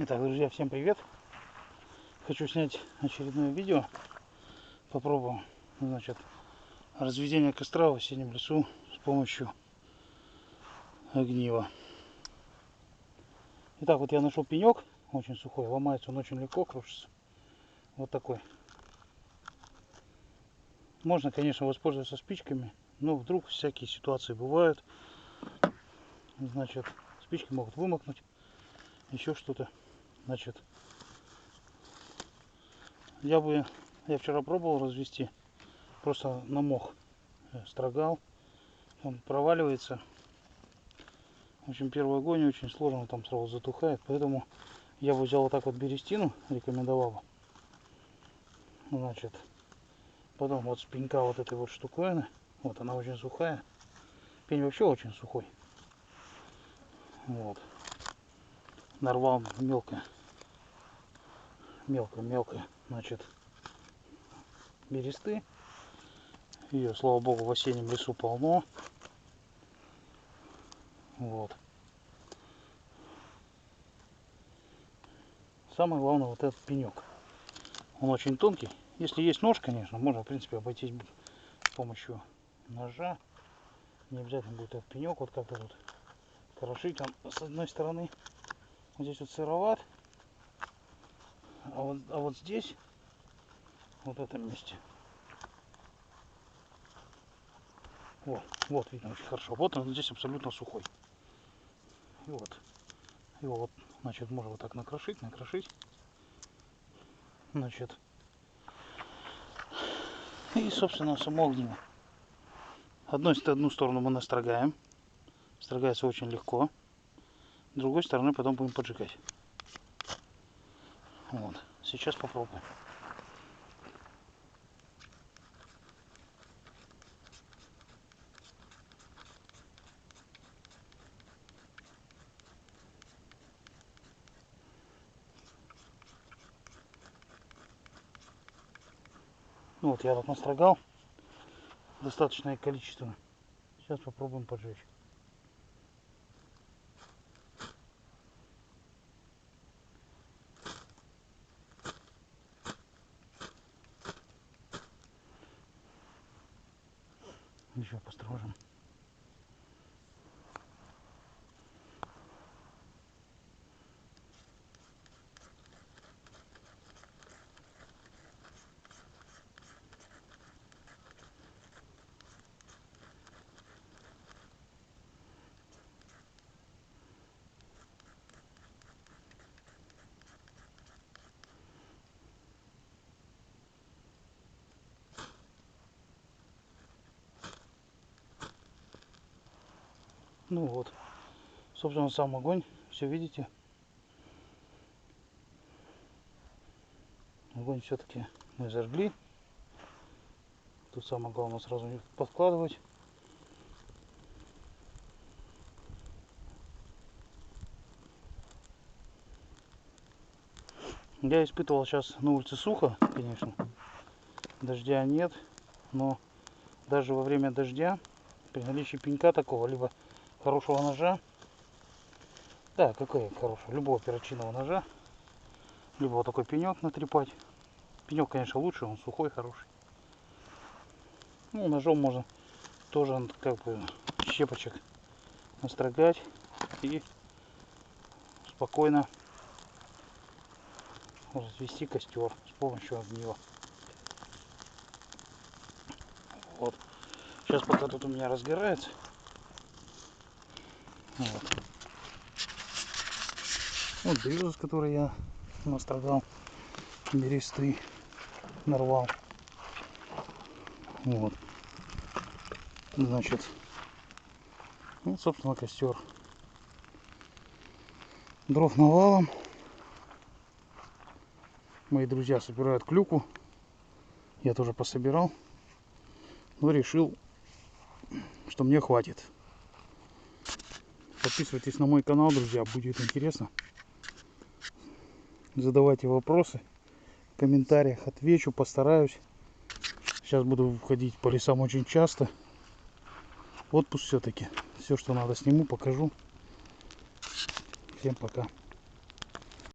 Итак, друзья, всем привет! Хочу снять очередное видео. Попробую, значит, разведение костра в осеннем лесу с помощью огнива. Итак, вот я нашел пенек, очень сухой, ломается он очень легко, крушится. Вот такой. Можно, конечно, воспользоваться спичками, но вдруг всякие ситуации бывают. Значит, спички могут вымокнуть, еще что-то. Значит, я вчера пробовал развести, просто на мох строгал, он проваливается. В общем, первый огонь очень сложно, там сразу затухает, поэтому я бы взял вот так вот берестину, рекомендовал бы. Значит, потом вот с пенька вот этой вот штуковины, вот она очень сухая, пень вообще очень сухой. Вот, нарвал мелко, значит, бересты. Ее, слава богу, в осеннем лесу полно. Вот. Самое главное вот этот пенек. Он очень тонкий. Если есть нож, конечно, можно в принципе обойтись с помощью ножа. Не обязательно будет этот пенек вот как-то тут крошить. Он с одной стороны вот здесь вот сыроват, а вот здесь, вот в этом месте, вот видно очень хорошо. Вот он здесь абсолютно сухой. И вот его вот, значит, можно вот так накрошить, значит, и собственно само огниво. Одну сторону мы настрогаем, строгается очень легко, с другой стороны потом будем поджигать. Вот, сейчас попробуем. Ну вот я тут настрогал достаточное количество. Сейчас попробуем поджечь. Еще построжим. Ну вот, собственно, сам огонь, все видите. Огонь все-таки мы зажгли. Тут самое главное сразу не подкладывать. Я испытывал сейчас на улице сухо, конечно. Дождя нет, но даже во время дождя, при наличии пенька такого, либо хорошего ножа, да, какой хороший, любого перочинного ножа, либо вот такой пенек натрепать. Пенек, конечно, лучше, он сухой, хороший. Ну, ножом можно тоже как бы щепочек настрогать и спокойно развести костер с помощью огнива. Вот. Сейчас пока тут у меня разгорается. Вот береза, с которой я настрогал бересты, нарвал. Вот. Значит, ну, собственно, костер. Дров навалом. Мои друзья собирают клюкву. Я тоже пособирал. Но решил, что мне хватит. Подписывайтесь на мой канал, друзья, будет интересно. Задавайте вопросы. В комментариях отвечу, постараюсь. Сейчас буду выходить по лесам очень часто. Отпуск все-таки. Все, что надо, сниму, покажу. Всем пока.